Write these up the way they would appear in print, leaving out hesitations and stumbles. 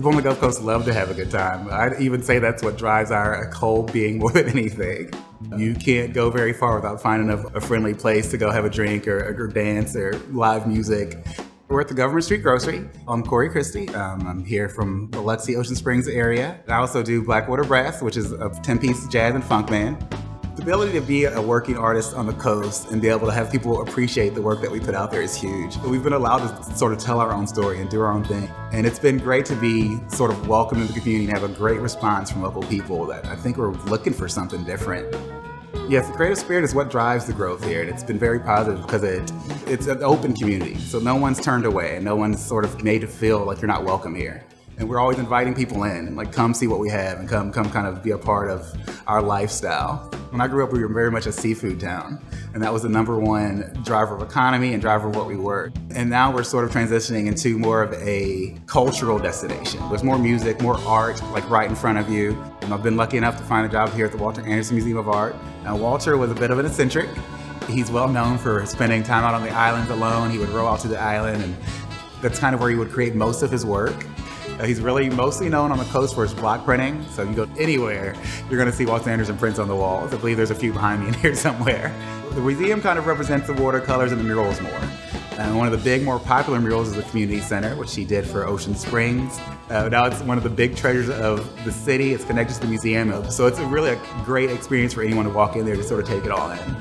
People on the Gulf Coast love to have a good time. I'd even say that's what drives our cold being more than anything. You can't go very far without finding a friendly place to go have a drink or dance or live music. We're at the Government Street Grocery. I'm Corey Christie. I'm here from the Biloxi, Ocean Springs area. I also do Blackwater Brass, which is a 10-piece jazz and funk band. The ability to be a working artist on the coast and be able to have people appreciate the work that we put out there is huge. We've been allowed to sort of tell our own story and do our own thing. And it's been great to be sort of welcomed into the community and have a great response from local people that I think we're looking for something different. Yes, the creative spirit is what drives the growth here, and it's been very positive because it's an open community. So no one's turned away and no one's sort of made to feel like you're not welcome here. And we're always inviting people in and like come see what we have and come kind of be a part of our lifestyle. When I grew up, we were very much a seafood town, and that was the number one driver of economy and driver of what we were. And now we're sort of transitioning into more of a cultural destination. There's more music, more art, like right in front of you. And I've been lucky enough to find a job here at the Walter Anderson Museum of Art. Now, Walter was a bit of an eccentric. He's well known for spending time out on the island alone. He would row out to the island, and that's kind of where he would create most of his work. He's really mostly known on the coast for his block printing. So you go anywhere, you're going to see Walter Anderson prints on the walls. I believe there's a few behind me in here somewhere. The museum kind of represents the watercolors and the murals more. And one of the big, more popular murals is the community center, which he did for Ocean Springs. Now it's one of the big treasures of the city. It's connected to the museum. So it's really a great experience for anyone to walk in there to sort of take it all in.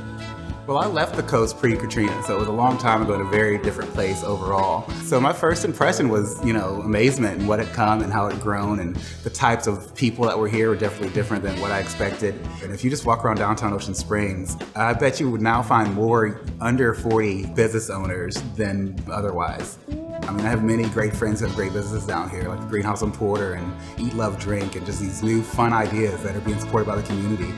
Well, I left the coast pre-Katrina, so it was a long time ago in a very different place overall. So my first impression was, amazement and what had come and how it had grown, and the types of people that were here were definitely different than what I expected. And if you just walk around downtown Ocean Springs, I bet you would now find more under 40 business owners than otherwise. I have many great friends who have great businesses down here, like the Greenhouse on Porter and Eat, Love, Drink, and just these new fun ideas that are being supported by the community.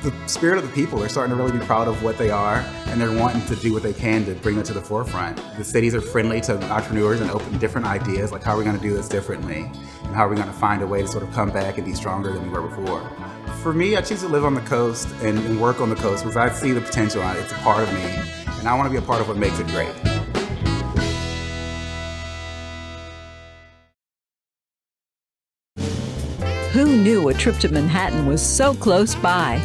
The spirit of the people, they're starting to really be proud of what they are, and they're wanting to do what they can to bring it to the forefront. The cities are friendly to entrepreneurs and open different ideas, like how are we going to do this differently, and how are we going to find a way to sort of come back and be stronger than we were before. For me, I choose to live on the coast and work on the coast because I see the potential on it. It's a part of me, and I want to be a part of what makes it great. Who knew a trip to Manhattan was so close by?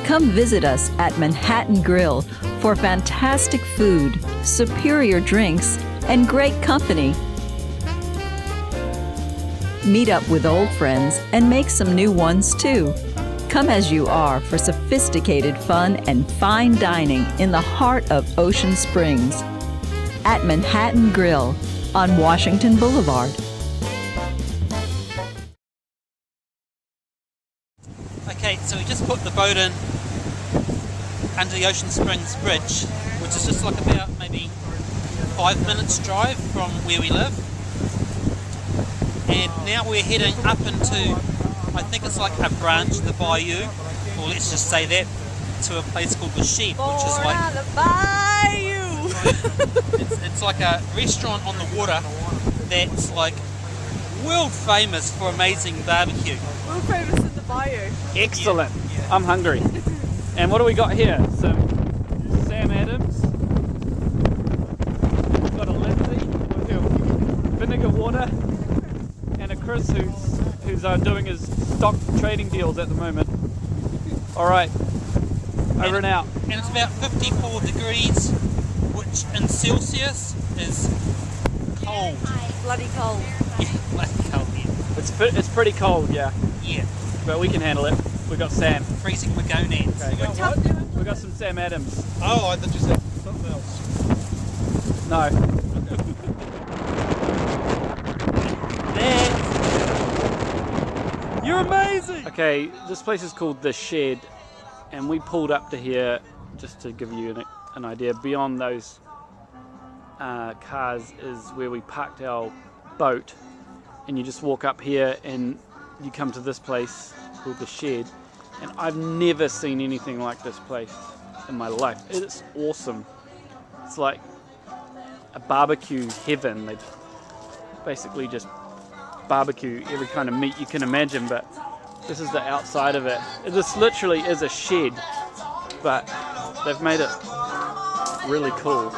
Come visit us at Manhattan Grill for fantastic food, superior drinks, and great company. Meet up with old friends and make some new ones too. Come as you are for sophisticated fun and fine dining in the heart of Ocean Springs. At Manhattan Grill on Washington Boulevard. Okay, so we just put the boat in under the Ocean Springs Bridge, which is just like about maybe 5 minutes drive from where we live. And now we're heading up into, I think it's like a branch of the bayou, or let's just say that, to a place called The Shed, which is like... the bayou! it's like a restaurant on the water that's like world famous for amazing barbecue. World famous in the bayou. Excellent. Yeah. I'm hungry. And what do we got here? Some Sam Adams. We've got a Lindsay with her vinegar water, and a Chris who's doing his stock trading deals at the moment. All right, over and out. And it's about 54 degrees, which in Celsius is cold. Bloody cold. Yeah, bloody cold. Yeah. It's pretty cold, yeah. Yeah. But we can handle it. We got Sam. Freezing my gonads. Okay. We got some Sam Adams. Oh, I thought you said something else. No. Okay. You're amazing! Okay, this place is called The Shed, and we pulled up to here just to give you an idea. Beyond those cars is where we parked our boat, and you just walk up here and you come to this place called The Shed, and I've never seen anything like this place in my life. It's awesome. It's like a barbecue heaven. They basically just barbecue every kind of meat you can imagine, but this is the outside of it. This literally is a shed, but they've made it really cool.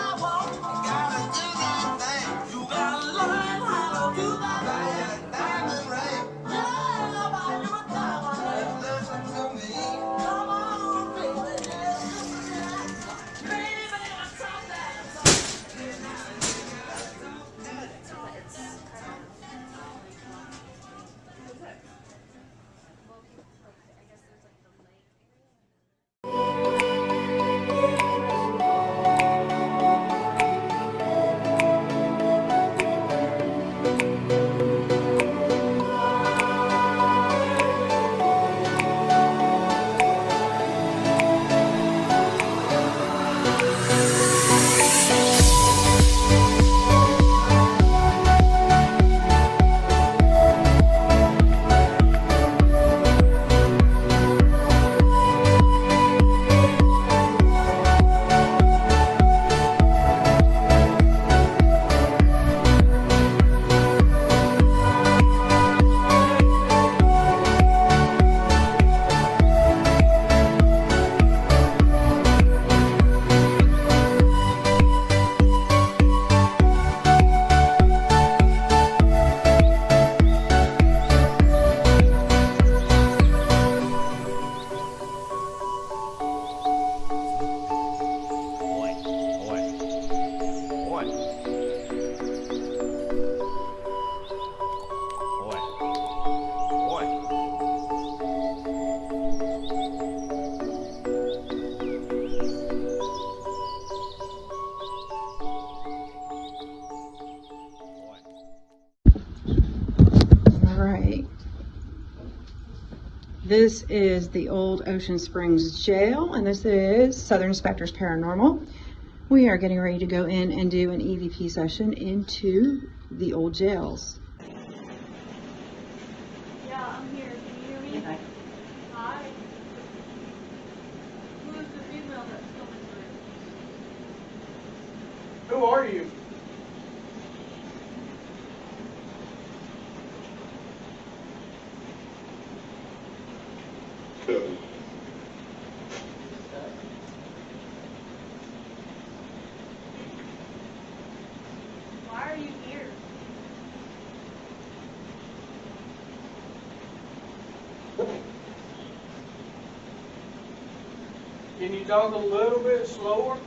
right. This is the old Ocean Springs Jail, and this is Southern Inspectors Paranormal. We are getting ready to go in and do an EVP session into the old jails. Yeah, I'm here. Can you hear me? Okay. Hi. Who is the female that's coming through? Who are you? Why are you here? Can you talk a little bit slower?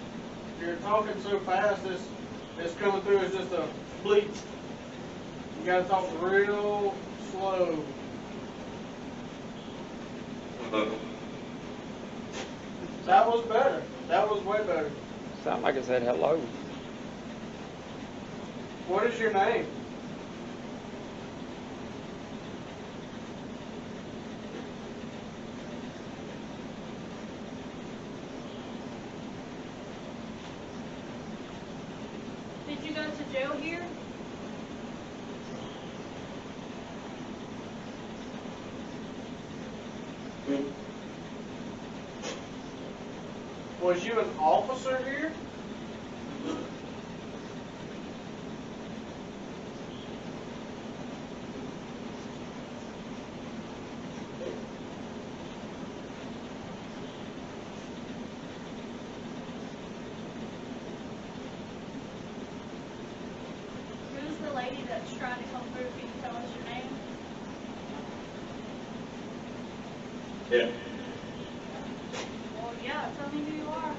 You're talking so fast, this coming through is just a bleep. You gotta talk real slow. That was better. That was way better. Sound like I said hello. What is your name? Did you go to jail here? Was you an officer here? Who's the lady that's trying to come through? Can you tell us your name? Yeah. Well, yeah, tell me who you are.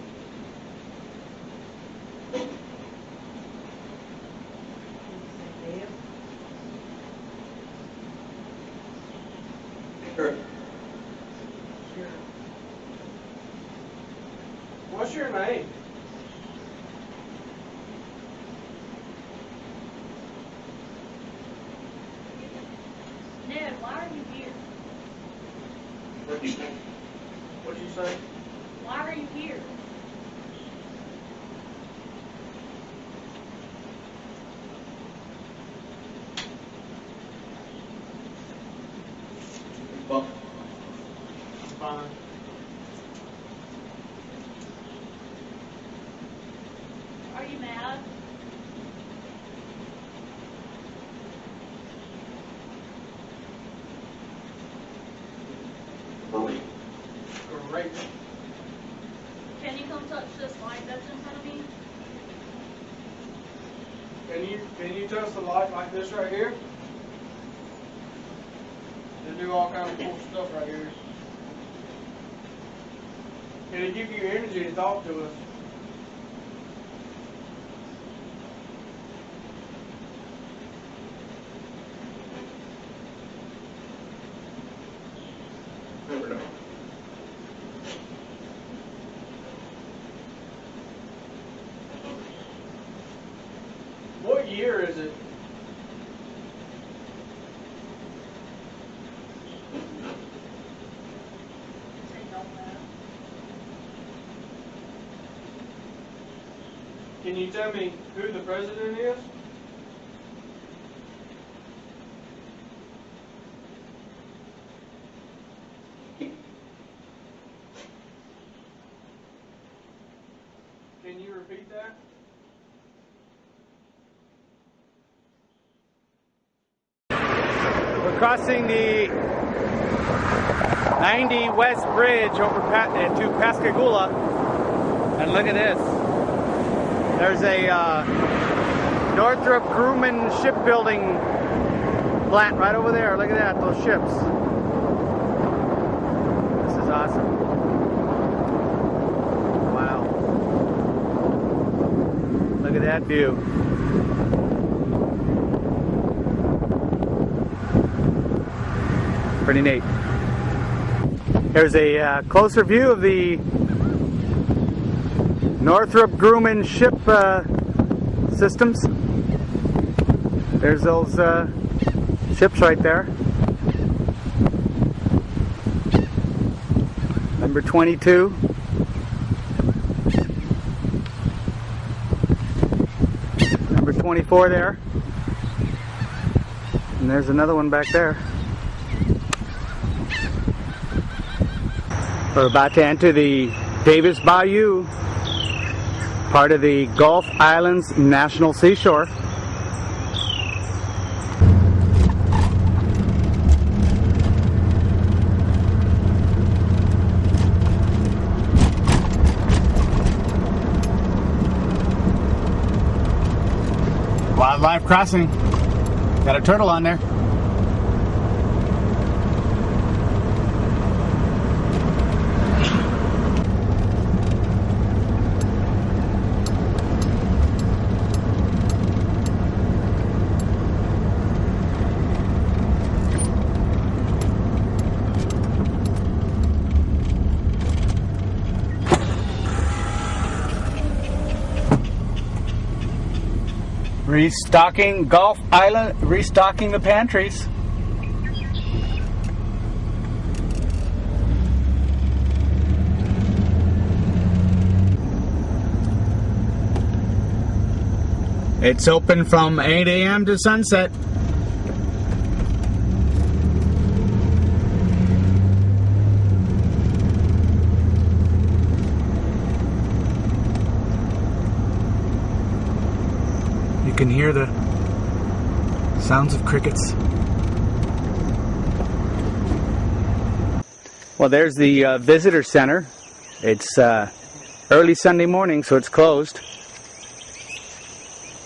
What's your name? Ned, why are you here? What'd you say? What'd you say? Why are you here? Fine. Are you mad? Great. Can you come touch this light that's in front of me? Can you touch the light like this right here? They do all kinds of cool stuff right here. Can it give you energy to talk to us? What year is it? Say no, man. Can you tell me who the president is? Can you repeat that? We're crossing the 90 West Bridge over to Pascagoula, and look at this. There's a Northrop Grumman shipbuilding plant right over there. Look at that, those ships. This is awesome. Wow. Look at that view. Pretty neat. Here's a closer view of the Northrop Grumman ship systems. There's those ships right there. Number 22. Number 24 there. And there's another one back there. We're about to enter the Davis Bayou, part of the Gulf Islands National Seashore. Wildlife crossing. Got a turtle on there. Restocking Gulf Island, restocking the pantries. It's open from 8 a.m. to sunset. You can hear the sounds of crickets. Well, there's the visitor center. It's early Sunday morning, so it's closed.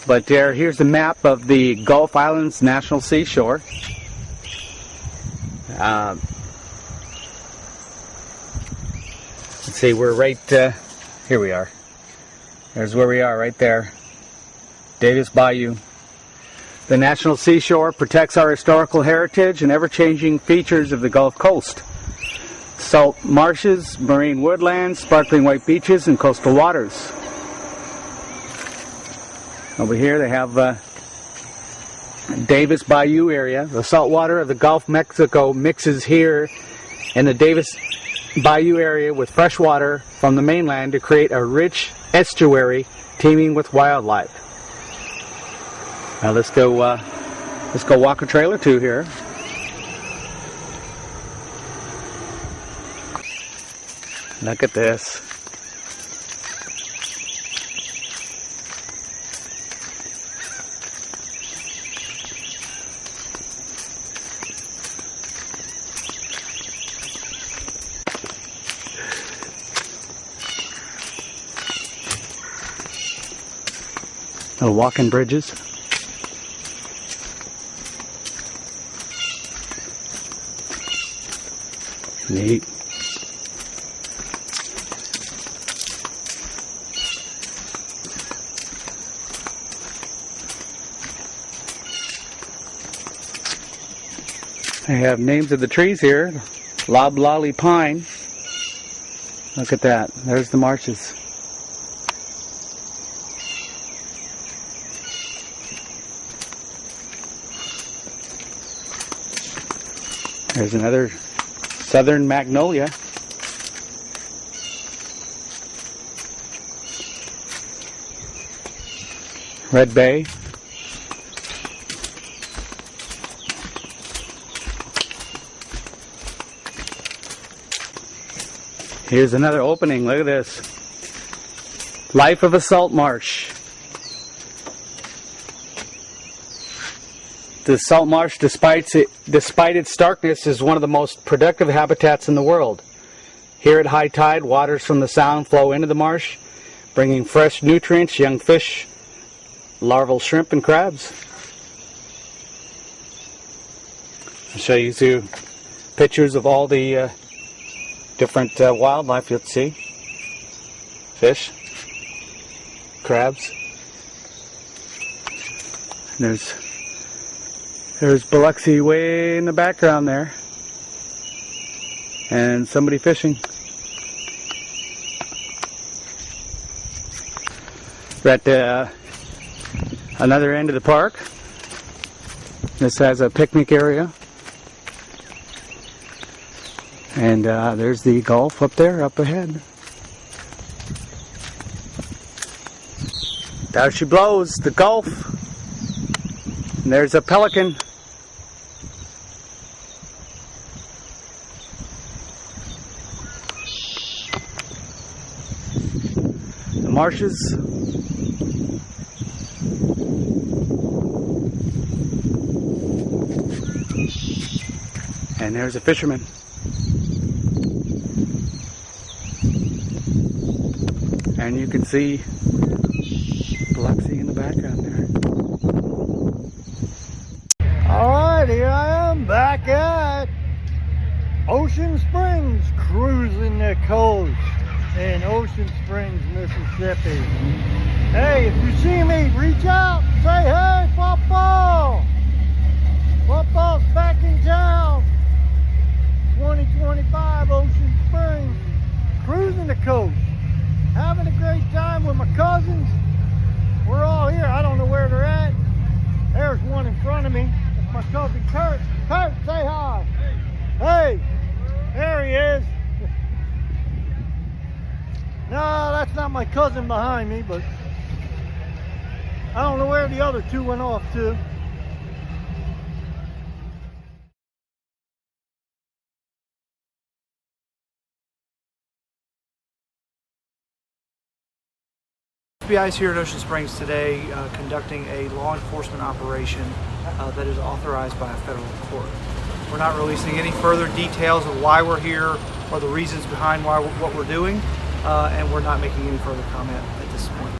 But here's the map of the Gulf Islands National Seashore. Let's see, we're right, here we are. There's where we are, right there. Davis Bayou. The National Seashore protects our historical heritage and ever-changing features of the Gulf Coast. Salt marshes, marine woodlands, sparkling white beaches, and coastal waters. Over here they have Davis Bayou area. The salt water of the Gulf of Mexico mixes here in the Davis Bayou area with fresh water from the mainland to create a rich estuary teeming with wildlife. Now let's go walk a trail or two here. Look at this. Little walking bridges. Neat. I have names of the trees here. Loblolly pine. Look at that. There's the marshes. There's another southern magnolia. Red Bay. Here's another opening. Look at this. Life of a salt marsh. The salt marsh, despite its starkness, is one of the most productive habitats in the world. Here at high tide, waters from the sound flow into the marsh, bringing fresh nutrients, young fish, larval shrimp, and crabs. I'll show you two pictures of all the different wildlife you'll see. Fish, crabs. And there's Biloxi way in the background there. And somebody fishing. We're at the another end of the park. This has a picnic area. And there's the Gulf up there, up ahead. There she blows, the Gulf. And there's a pelican. The marshes. And there's a fisherman. And you can see Biloxi in the background there. Alright, here I am back at Ocean Springs, cruising the coast in Ocean Springs, Mississippi. Hey, if you see me, reach out, say hey, Papa! Papa's back in town. 2025 Ocean Springs, cruising the coast, having a great time with my cousins. We're all here. I don't know where they're at. There's one in front of me. That's my cousin Kurt. Kurt, say hi. Hey, there he is. No, that's not my cousin behind me, but I don't know where the other two went off to. FBI is here at Ocean Springs today conducting a law enforcement operation that is authorized by a federal court. We're not releasing any further details of why we're here or the reasons behind what we're doing, and we're not making any further comment at this point.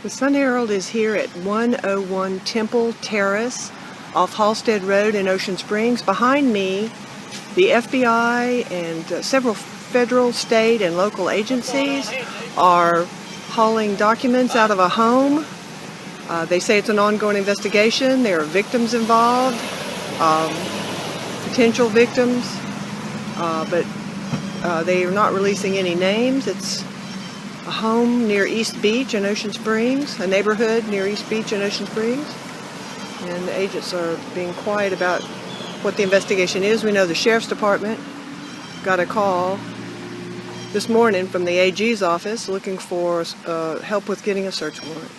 The Sun Herald is here at 101 Temple Terrace off Halstead Road in Ocean Springs. Behind me, the FBI and several federal, state, and local agencies are hauling documents out of a home. They say it's an ongoing investigation. There are victims involved, potential victims, but they are not releasing any names. It's a home near East Beach in Ocean Springs, a neighborhood near East Beach in Ocean Springs. And the agents are being quiet about what the investigation is. We know the Sheriff's Department got a call this morning from the AG's office looking for help with getting a search warrant.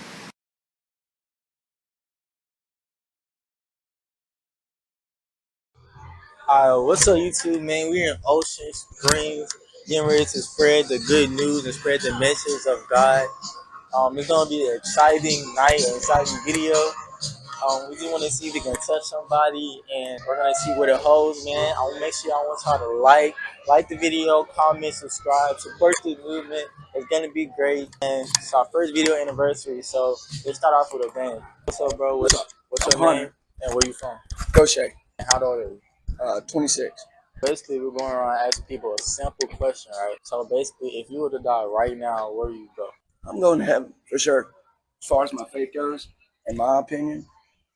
What's up, YouTube, man? We're in Ocean Springs, getting ready to spread the good news and spread the message of God. It's going to be an exciting night, an exciting video. We just want to see if we can touch somebody, and we're going to see what it holds, man. I want to make sure y'all want y'all to like the video, comment, subscribe, support the movement. It's going to be great, and it's our first video anniversary, so let's start off with a bang. What's up, bro? What's your name, and where you from? Goshay. And how old are you? 26. Basically, we're going around asking people a simple question, right? So basically, if you were to die right now, where do you go? I'm going to heaven, for sure. As far as my faith goes, in my opinion,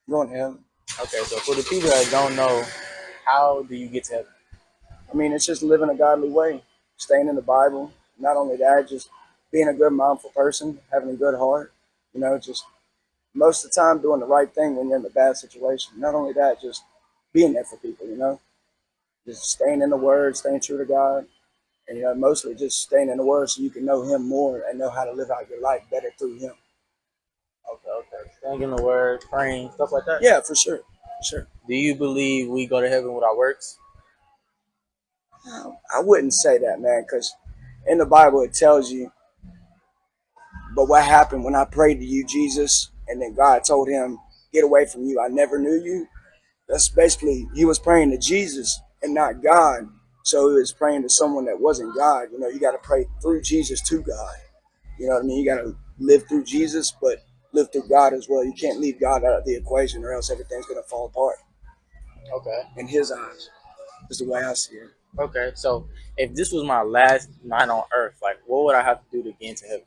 I'm going to heaven. Okay, so for the people that don't know, how do you get to heaven? I mean, it's just living a godly way, staying in the Bible. Not only that, just being a good, mindful person, having a good heart. You know, just most of the time doing the right thing when you're in a bad situation. Not only that, just being there for people, you know. Just staying in the Word, staying true to God. And, you know, mostly just staying in the Word so you can know Him more and know how to live out your life better through Him. Okay. Staying in the Word, praying, stuff like that? Yeah, for sure. For sure. Do you believe we go to heaven with our works? I wouldn't say that, man, because in the Bible it tells you, but what happened when I prayed to you, Jesus, and then God told him, get away from you, I never knew you. That's basically, he was praying to Jesus and not God. So he was praying to someone that wasn't God. You know, you got to pray through Jesus to God. You know what I mean? You got to live through Jesus, but live through God as well. You can't leave God out of the equation, or else everything's going to fall apart. Okay. In His eyes, is the way I see it. Okay. So if this was my last night on earth, like, what would I have to do to get into heaven?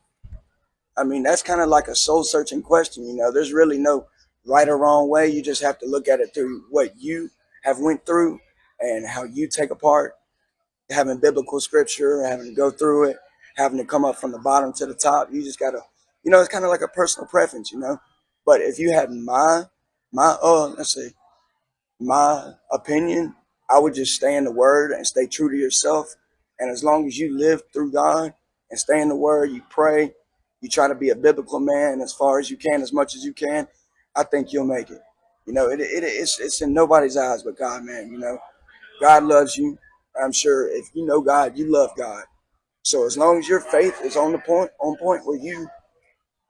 I mean, that's kind of like a soul-searching question. You know, there's really no right or wrong way. You just have to look at it through what you have went through and how you take apart, having biblical scripture, having to go through it, having to come up from the bottom to the top. You just gotta, you know, it's kind of like a personal preference, you know. But if you had my opinion, I would just stay in the Word and stay true to yourself. And as long as you live through God and stay in the Word, you pray, you try to be a biblical man as far as you can, as much as you can, I think you'll make it. You know, it's in nobody's eyes but God, man. You know, God loves you. I'm sure if you know God, you love God. So as long as your faith is on point where you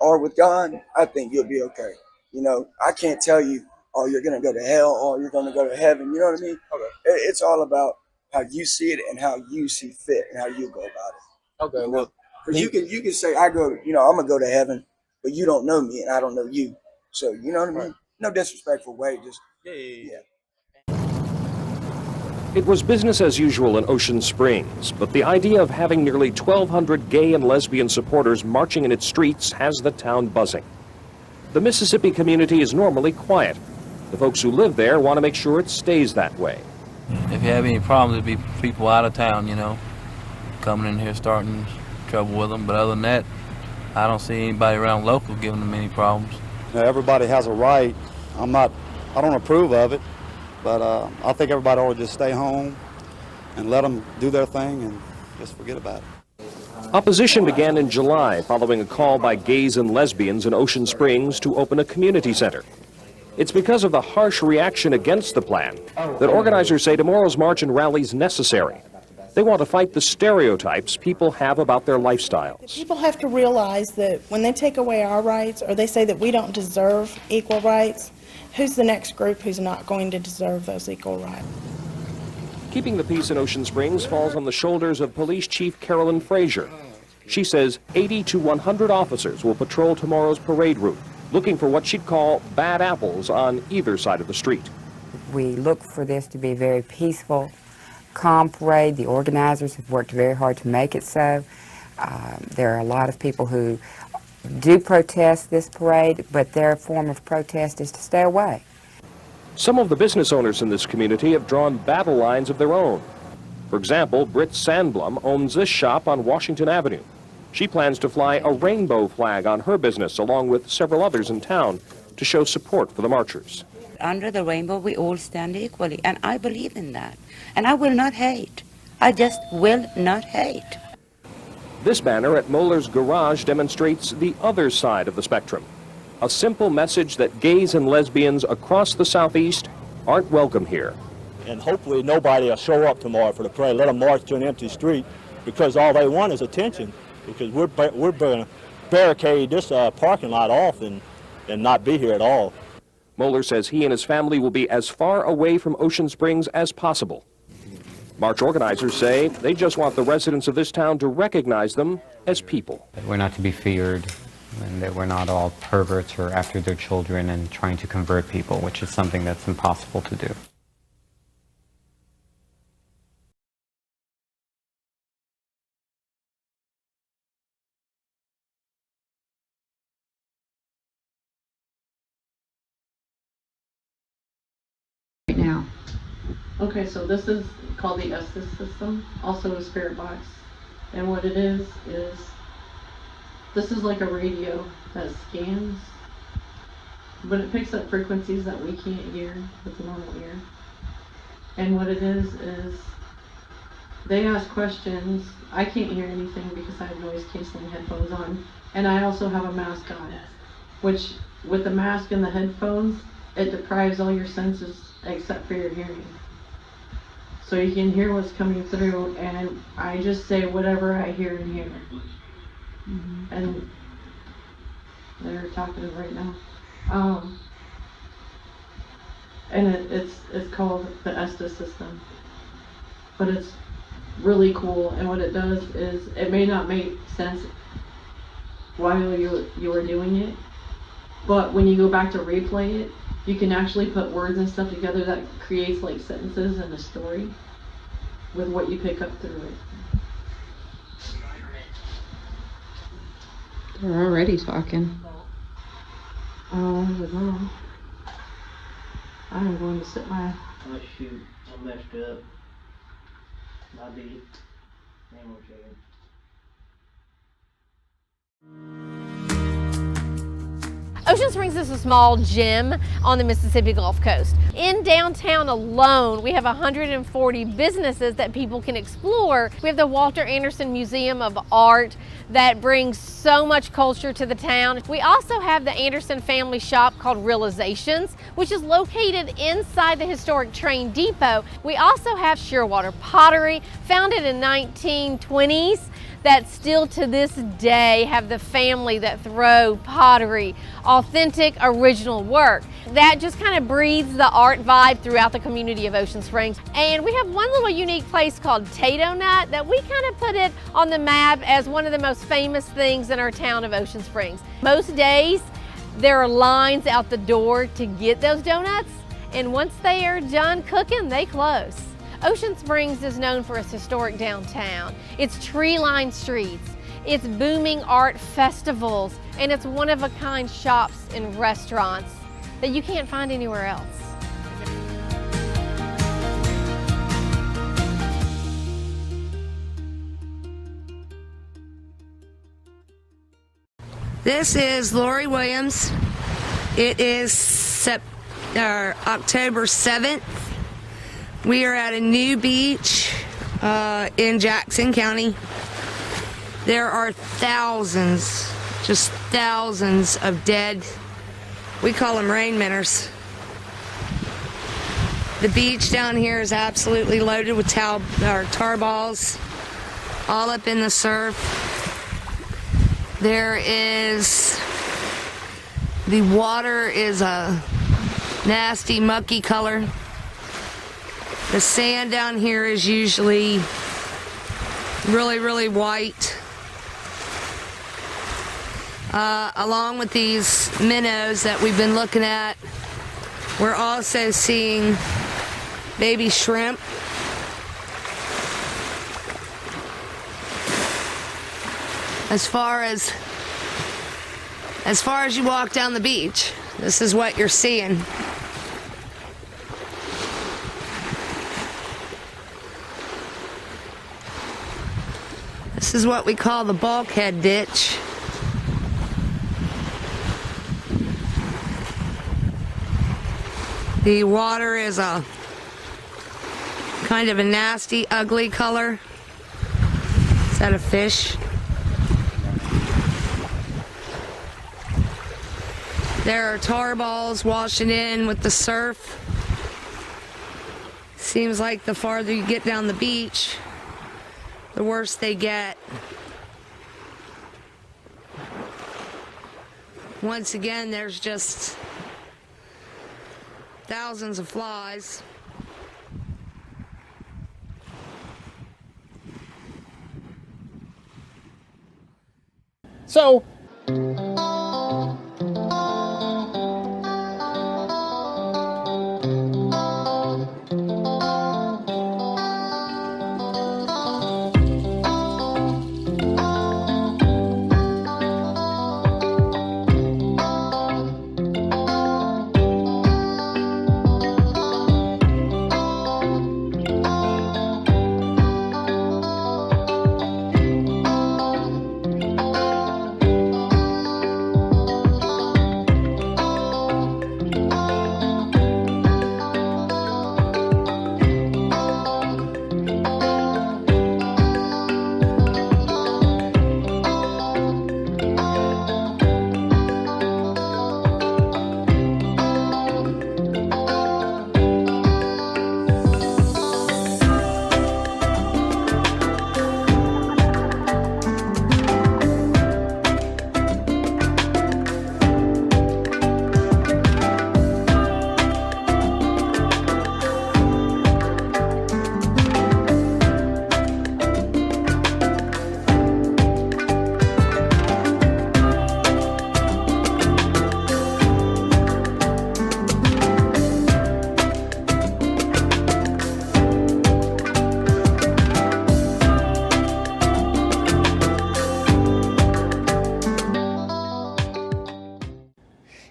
are with God, I think you'll be okay. You know, I can't tell you, oh, you're going to go to hell or you're going to go to heaven. You know what I mean? Okay. It's all about how you see it and how you see fit and how you go about it. Okay. You know? Because you can say, I'm going to go to heaven, but you don't know me and I don't know you. So, you know what I mean? Right. No disrespectful way, just, yeah. It was business as usual in Ocean Springs, but the idea of having nearly 1,200 gay and lesbian supporters marching in its streets has the town buzzing. The Mississippi community is normally quiet. The folks who live there want to make sure it stays that way. If you have any problems, it'd be people out of town, you know, coming in here starting trouble with them. But other than that, I don't see anybody around local giving them any problems. Now, everybody has a right. I don't approve of it, but I think everybody ought to just stay home and let them do their thing and just forget about it. Opposition began in July following a call by gays and lesbians in Ocean Springs to open a community center. It's because of the harsh reaction against the plan that organizers say tomorrow's march and rally is necessary. They want to fight the stereotypes people have about their lifestyles. People have to realize that when they take away our rights or they say that we don't deserve equal rights, who's the next group who's not going to deserve those equal rights? Keeping the peace in Ocean Springs falls on the shoulders of Police Chief Carolyn Frazier. She says 80 to 100 officers will patrol tomorrow's parade route, looking for what she'd call bad apples on either side of the street. We look for this to be a very peaceful, calm parade. The organizers have worked very hard to make it so. There are a lot of people who do protest this parade, but their form of protest is to stay away. Some of the business owners in this community have drawn battle lines of their own. For example, Britt Sandblom owns this shop on Washington Avenue. She plans to fly a rainbow flag on her business along with several others in town to show support for the marchers. Under the rainbow, we all stand equally, and I believe in that. And I will not hate. I just will not hate. This banner at Moeller's Garage demonstrates the other side of the spectrum. A simple message that gays and lesbians across the Southeast aren't welcome here. And hopefully nobody will show up tomorrow for the parade. Let them march to an empty street because all they want is attention. Because we're going to barricade this parking lot off and not be here at all. Moeller says he and his family will be as far away from Ocean Springs as possible. March organizers say they just want the residents of this town to recognize them as people. We're not to be feared, and that we're not all perverts or after their children and trying to convert people, which is something that's impossible to do. Now. Okay, so this is called the Estes system, also a spirit box. And what it is this is like a radio that scans, but it picks up frequencies that we can't hear with the normal ear. And what it is they ask questions. I can't hear anything because I have noise canceling headphones on. And I also have a mask on, which with the mask and the headphones, it deprives all your senses except for your hearing. So you can hear what's coming through, and I just say whatever I hear in here. And they're talking right now. And it's called the Estes system. But it's really cool, and what it does is, it may not make sense while you were doing it. But when you go back to replay it, you can actually put words and stuff together that creates like sentences and a story with what you pick up through it. They're already talking. Oh, I don't know. I'm going to sit my... Oh shoot, I messed up. My B. Name will change. Ocean Springs is a small gem on the Mississippi Gulf Coast. In downtown alone, we have 140 businesses that people can explore. We have the Walter Anderson Museum of Art that brings so much culture to the town. We also have the Anderson family shop called Realizations, which is located inside the historic train depot. We also have Shearwater Pottery, founded in 1920s, that still to this day have the family that throw pottery, authentic original work. That just kind of breathes the art vibe throughout the community of Ocean Springs. And we have one little unique place called Tato Nut that we kind of put it on the map as one of the most famous things in our town of Ocean Springs. Most days there are lines out the door to get those donuts, and once they are done cooking, they close. Ocean Springs is known for its historic downtown, its tree-lined streets, its booming art festivals, and its one-of-a-kind shops and restaurants that you can't find anywhere else. This is Lori Williams. It is October 7th. We are at a new beach in Jackson County. There are thousands, just thousands of dead, we call them rain minnows. The beach down here is absolutely loaded with tar balls, all up in the surf. The water is a nasty, mucky color. The sand down here is usually really, really white. Along with these minnows that we've been looking at, we're also seeing baby shrimp. As far as you walk down the beach, this is what you're seeing. This is what we call the bulkhead ditch. The water is a kind of a nasty, ugly color. Is that a fish? There are tar balls washing in with the surf. Seems like the farther you get down the beach, the worse they get. Once again, there's just thousands of flies. So,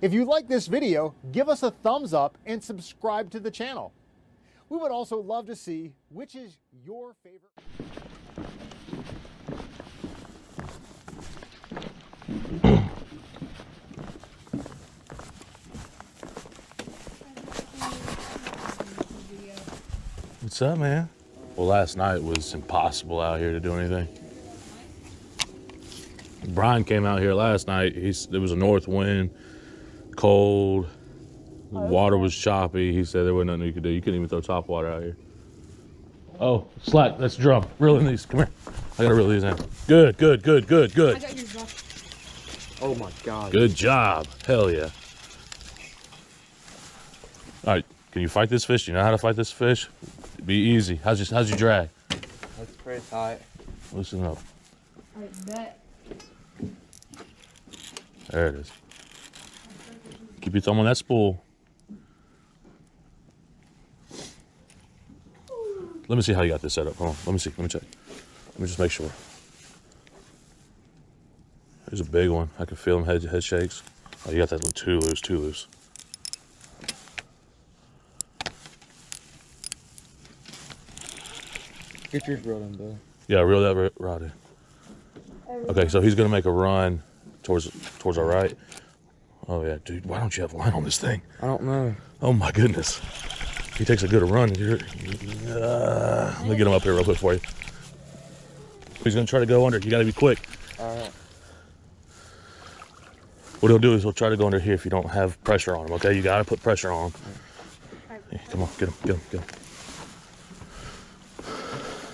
If you like this video, give us a thumbs up and subscribe to the channel. We would also love to see which is your favorite. What's up, man? Well, last night was impossible out here to do anything. Brian came out here last night. There was a north wind, cold, the water was choppy. He said there wasn't nothing you could do. You couldn't even throw top water out here. Oh, Slack, that's a drum. Reeling these. Come here. I gotta reel these in. Good, good, good, good, good. I got yours, bro. Oh my God. Good job. Hell yeah. All right, can you fight this fish? Do you know how to fight this fish? Be easy. How's your drag? That's pretty tight. Loosen up. I bet. There it is. Keep your thumb on that spool. Let me see how you got this set up. Hold on. Let me see. Let me check. Let me just make sure. There's a big one. I can feel them head shakes. Oh, you got that too loose, too loose. Get yours rolled in, Bill. Yeah, reel that rod in. Okay, so he's gonna make a run towards our right. Oh yeah, dude, why don't you have line on this thing? I don't know. Oh my goodness. He takes a good run. Let me get him up here real quick for you. He's gonna try to go under. You gotta be quick. All right. What he'll do is he'll try to go under here if you don't have pressure on him, okay? You gotta put pressure on him. Yeah, come on, get him, get him, get him.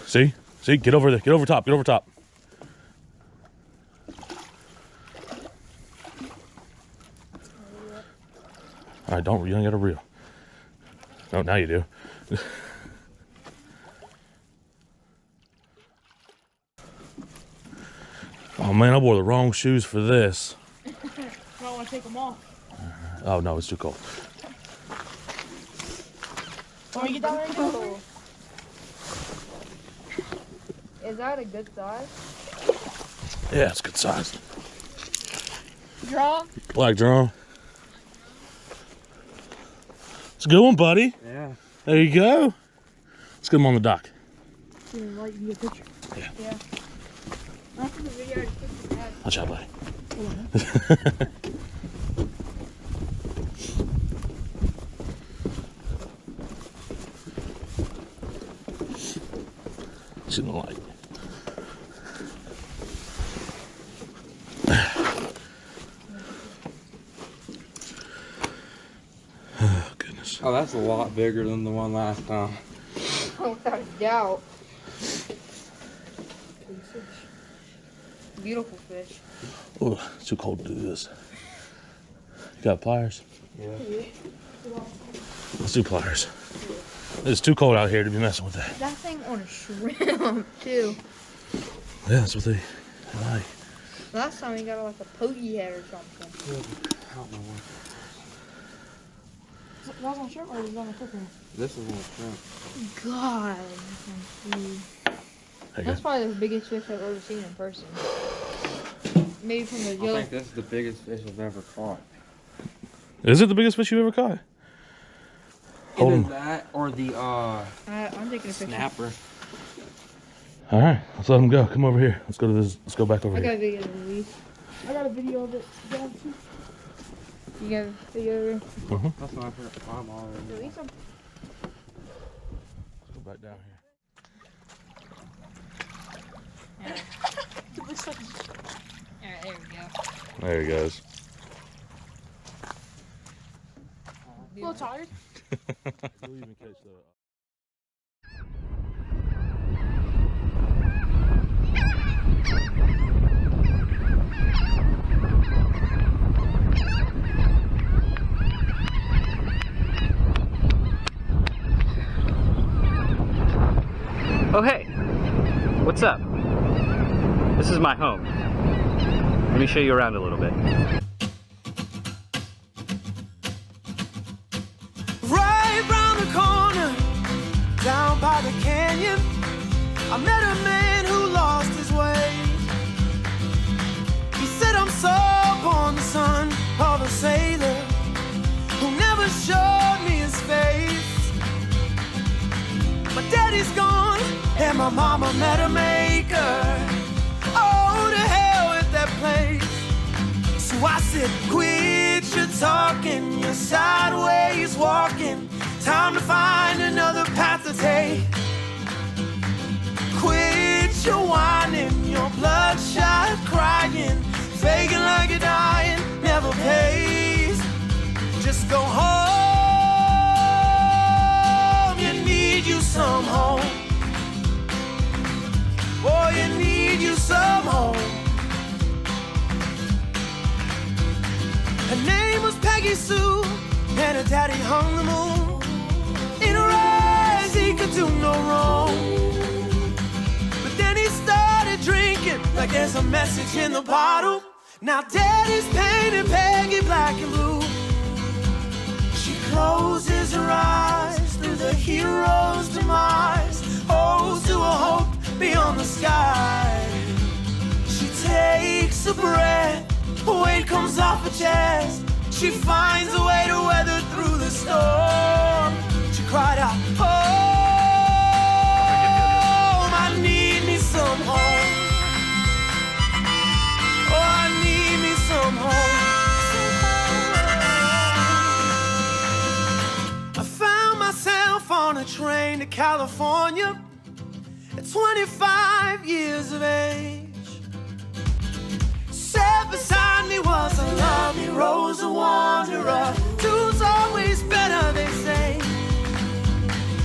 See? See? Get over there. Get over top. Get over top. All right, you don't got to reel. No, now you do. Oh man, I wore the wrong shoes for this. I don't want to take them off. Oh no, it's too cold. Want me to get down there and go? Is that a good size? Yeah, it's good size. Drum? Black drum. It's a good one, buddy. Yeah. There you go. Let's get him on the dock. You can get a picture? Yeah. After the video, I just put your head. Watch out, buddy. It's in the light. Oh, goodness. Oh, that's a lot bigger than the one last time. Oh, without a doubt. Beautiful fish. Oh, it's too cold to do this. You got pliers? Yeah. Let's do pliers. It's too cold out here to be messing with that. That thing on a shrimp, too. Yeah, that's what they like. Last time he got like a pokey head or something. I don't know what. That was on shrimp or was it on a cooker? This is on shrimp. God. That's probably the biggest fish I've ever seen in person. Maybe from the yellow. I think this is the biggest fish I've ever caught. Is it the biggest fish you've ever caught? Hold Either him. that or the I'm taking a picture. Snapper. All right, let's let him go. Come over here. Let's go to this. Let's go back over I got here. a video of Luis. I got a video of it. You got a video of it? That's my first time already. Let's go back down here. Alright, there we go. There he goes. A little tired. We'll even catch the. Oh hey, what's up? This is my home. Let me show you around a little bit. Right round the corner, down by the canyon, I met a man who lost his way. He said, I'm so born the son of a sailor. my mama met a maker. Oh, to hell with that place. So I said, quit your talking, you're sideways walking. Time to find another path to take. Quit your whining, your bloodshot crying. Faking like you're dying never pays. Just go home, you need you some home. Oh, you need you some home. Her name was Peggy Sue, and her daddy hung the moon. In her eyes he could do no wrong. But then he started drinking like there's a message in the bottle. Now daddy's painting Peggy black and blue. She closes her eyes through the hero's demise. Holds to a hope beyond the sky. She takes a breath, weight comes off her chest. She finds a way to weather through the storm. She cried out, home, I need me some home. Oh, I need me some home. I found myself on a train to California at 25 years of age. Sat beside me was a lovely Rose, a wanderer. Two's always better, they say.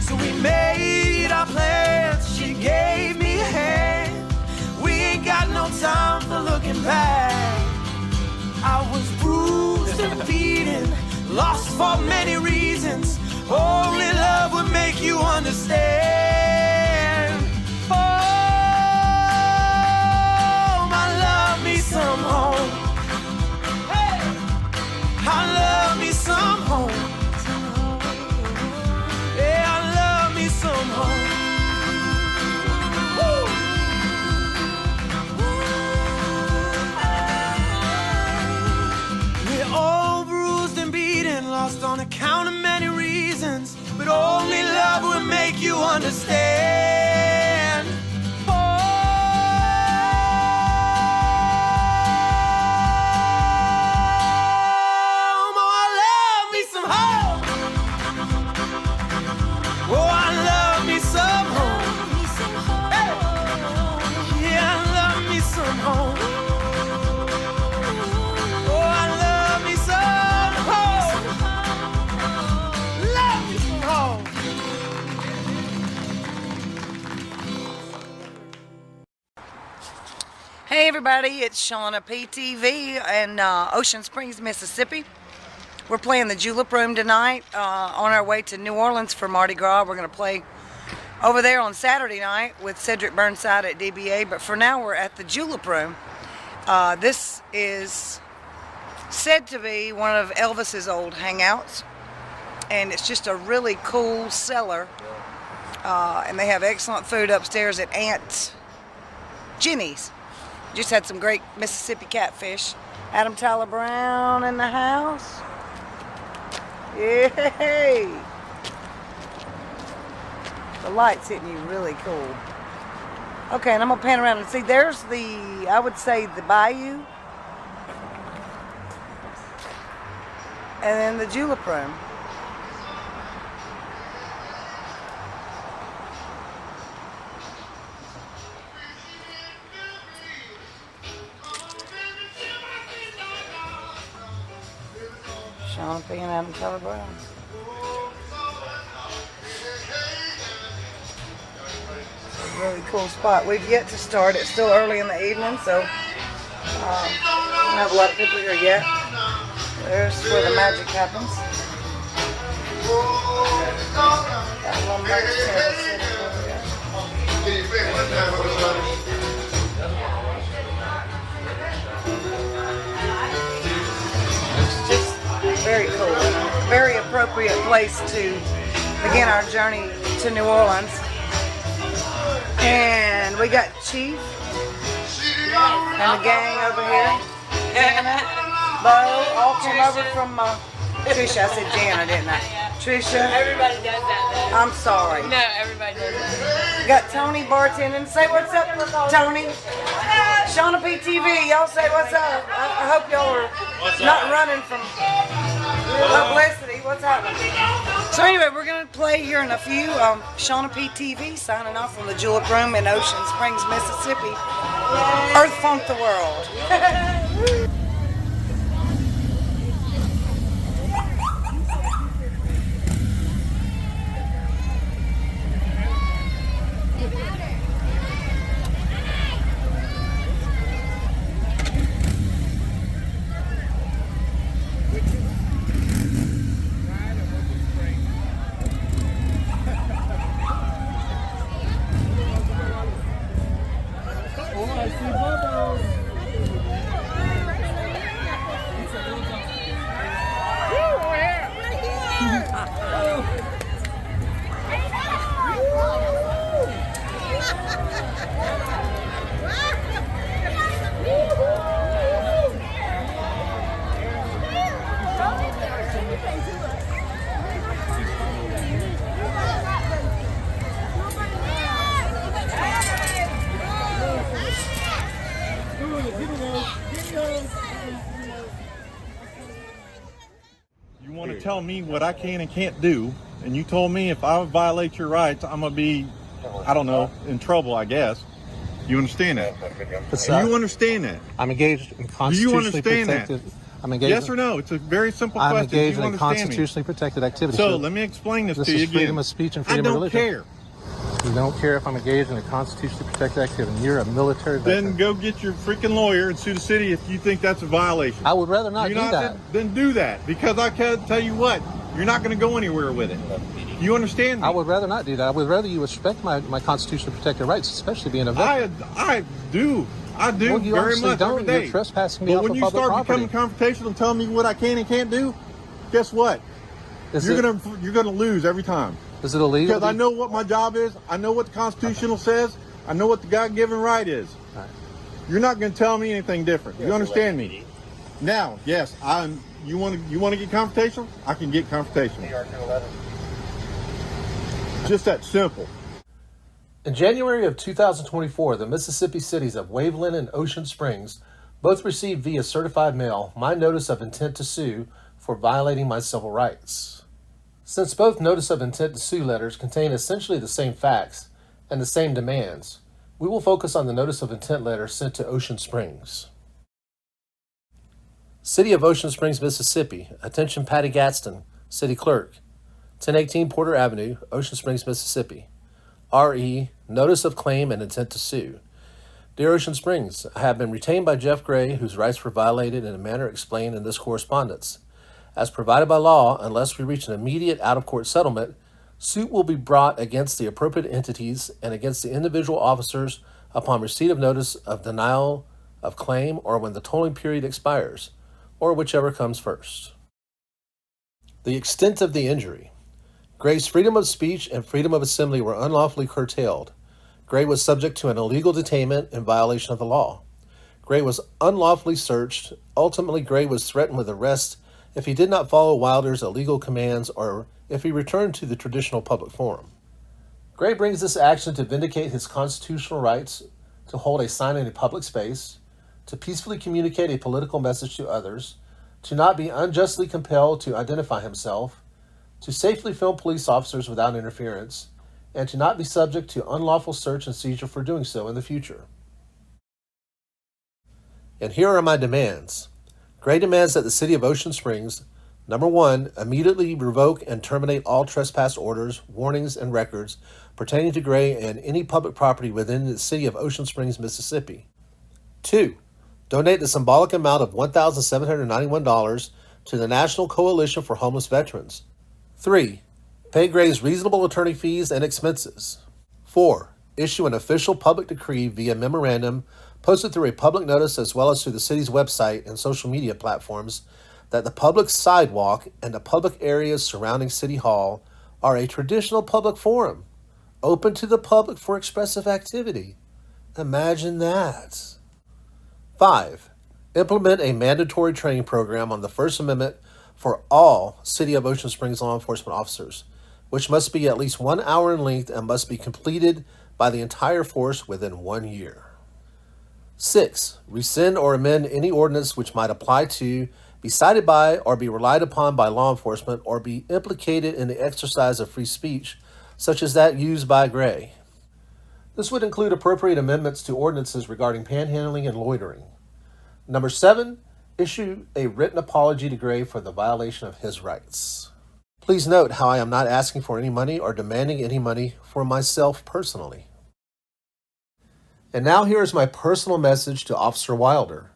So we made our plans, she gave me a hand. We ain't got no time for looking back. I was bruised and beaten, lost for many reasons. Only love would make you understand. Oh, I love me some home. Hey, I love me some home. Yeah, I love me some home. Woo. We're all bruised and beaten, lost on account of many reasons, but only love will make you understand. Oh, I love me some home. Oh, I love me some home. Hey. Yeah, I love me some home. Oh, I love me some home. Love me some home. Hey everybody, it's Shauna PTV in Ocean Springs, Mississippi. We're playing the Julep Room tonight on our way to New Orleans for Mardi Gras. We're going to play over there on Saturday night with Cedric Burnside at DBA, but for now we're at the Julep Room. This is said to be one of Elvis's old hangouts, and it's just a really cool cellar, and they have excellent food upstairs at Aunt Jenny's. Just had some great Mississippi catfish. Adam Tyler Brown in the house. Yay! The light's hitting you really cool. Okay, and I'm gonna pan around and see. There's the, I would say, the bayou, and then the Julep Room. Sean P. and Adam Tyler Brown. It's a really cool spot. We've yet to start. It's still early in the evening, so we don't have a lot of people here yet. There's where the magic happens. Got a little magic table sitting over there. Very cool, and a very appropriate place to begin our journey to New Orleans. And we got Chief and the gang over here. Anna, Bo, all came over from Trisha. I said Jana, didn't I? Trisha. Everybody does that though. I'm sorry. No, everybody does that. Got Tony bartending. Say what's up, Tony. Shauna PTV, y'all say what's up. I hope y'all are not running from publicity. What's happening? So anyway, we're going to play here in a few. Shauna PTV signing off from the Julep Room in Ocean Springs, Mississippi. Earth Funk the World. You want to tell me what I can and can't do, and you told me if I violate your rights, I'm going to be, I don't know, in trouble, I guess. You understand that? Do you understand that? I'm engaged in Do constitutionally you understand protected. that? I'm engaged. Yes or no? It's a very simple I'm question. Do engaged you in a understand me? constitutionally protected activity. So let me explain this to you is again. freedom of speech and freedom I of don't religion. care. You don't care if I'm engaged in a constitutionally protected activity. You're a military veteran. Then go get your freaking lawyer and sue the city if you think that's a violation. I would rather not do that. Then do that, because I can tell you what, you're not going to go anywhere with it. You understand me? I would rather not do that. I would rather you respect my constitutionally protected rights, especially being a veteran. I do. I do Well, you very obviously much don't. every day. You're trespassing me But off when of you public start property. becoming confrontational and telling me what I can and can't do, guess what? You're gonna lose every time. Is it illegal? Because I know what my job is. I know what the Constitutional says. I know what the God-given right is. You're not going to tell me anything different. You understand me? Now, yes, You want to get confrontational? I can get confrontational. Just that simple. In January of 2024, the Mississippi cities of Waveland and Ocean Springs both received via certified mail my notice of intent to sue for violating my civil rights. Since both notice of intent to sue letters contain essentially the same facts and the same demands, we will focus on the notice of intent letter sent to Ocean Springs. City of Ocean Springs, Mississippi. Attention Patty Gadsden, City Clerk. 1018 Porter Avenue, Ocean Springs, Mississippi. RE, Notice of Claim and Intent to Sue. Dear Ocean Springs, I have been retained by Jeff Gray, whose rights were violated in a manner explained in this correspondence. As provided by law, unless we reach an immediate out-of-court settlement, suit will be brought against the appropriate entities and against the individual officers upon receipt of notice of denial of claim or when the tolling period expires, or whichever comes first. The extent of the injury. Gray's freedom of speech and freedom of assembly were unlawfully curtailed. Gray was subject to an illegal detainment in violation of the law. Gray was unlawfully searched. Ultimately, Gray was threatened with arrest if he did not follow Wilder's illegal commands or if he returned to the traditional public forum. Gray brings this action to vindicate his constitutional rights to hold a sign in a public space, to peacefully communicate a political message to others, to not be unjustly compelled to identify himself, to safely film police officers without interference, and to not be subject to unlawful search and seizure for doing so in the future. And here are my demands. Gray demands that the City of Ocean Springs, number 1, immediately revoke and terminate all trespass orders, warnings, and records pertaining to Gray and any public property within the City of Ocean Springs, Mississippi. 2, donate the symbolic amount of $1,791 to the National Coalition for Homeless Veterans. 3, pay Gray's reasonable attorney fees and expenses. 4, issue an official public decree via memorandum posted through a public notice as well as through the city's website and social media platforms that the public sidewalk and the public areas surrounding City Hall are a traditional public forum, open to the public for expressive activity. Imagine that. 5, implement a mandatory training program on the First Amendment for all City of Ocean Springs law enforcement officers, which must be at least 1 hour in length and must be completed by the entire force within 1 year. 6. Rescind or amend any ordinance which might apply to, be cited by, or be relied upon by law enforcement, or be implicated in the exercise of free speech, such as that used by Gray. This would include appropriate amendments to ordinances regarding panhandling and loitering. Number 7, issue a written apology to Gray for the violation of his rights. Please note how I am not asking for any money or demanding any money for myself personally. And now here is my personal message to Officer Wilder.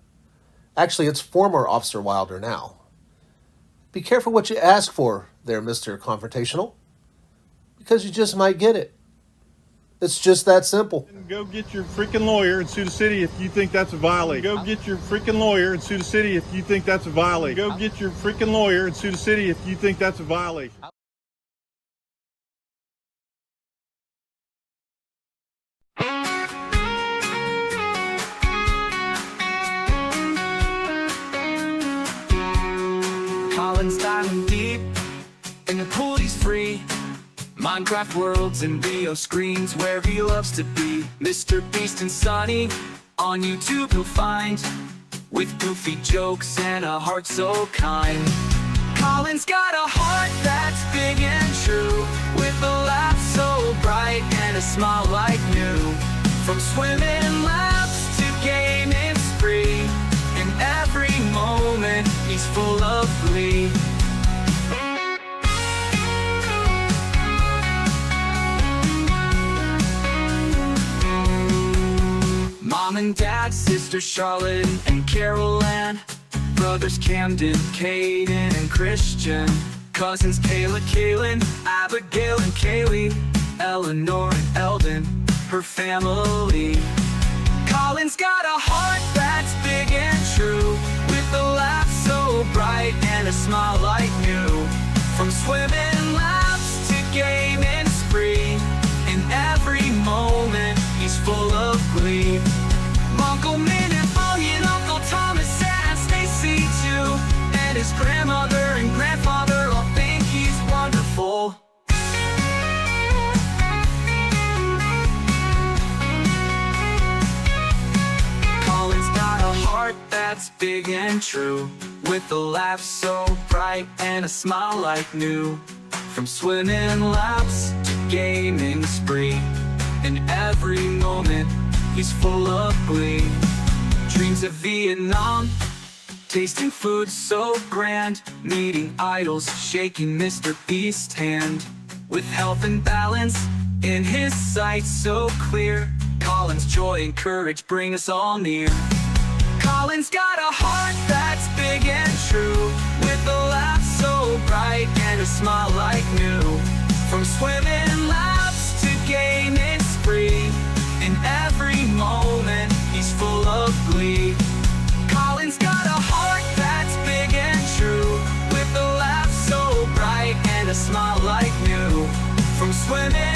Actually, it's former Officer Wilder now. Be careful what you ask for there, Mr. Confrontational, because you just might get it. It's just that simple. Go get your freaking lawyer and sue the city if you think that's a violation. Go get your freaking lawyer and sue the city if you think that's a violation. Go get your freaking lawyer and sue the city if you think that's a violation. Colin's diving deep in the pool, he's free. Minecraft worlds and video screens where he loves to be. Mr. Beast and Sunny on YouTube you'll find, with goofy jokes and a heart so kind. Colin's got a heart that's big and true, with a laugh so bright and a smile like new. From swimming laps to gaming spree, in every moment he's full of glee. Mom and Dad, sister Charlotte and Carol Ann, brothers Camden, Caden and Christian, cousins Kayla, Kaylin, Abigail and Kaylee, Eleanor and Eldon, her family. Colin's got a heart that's big and true, with a laugh so bright and a smile like new. From swimming laps to gaming spree, in every moment he's full of glee. Uncle Min and Bonnie and Uncle Thomas and Stacy too, and his grandmother and grandfather all think he's wonderful. Colin's got a heart that's big and true, with a laugh so bright and a smile like new. From swimming laps to gaming spree, in every moment he's full of glee. Dreams of Vietnam, tasting food so grand, meeting idols, shaking Mr. Beast's hand. With health and balance in his sight so clear, Colin's joy and courage bring us all near. Colin's got a heart that's big and true, with a laugh so bright and a smile like new. From swimming laps to gaming spree, in every moment he's full of glee. Colin's got a heart that's big and true, with a laugh so bright and a smile like new. From swimming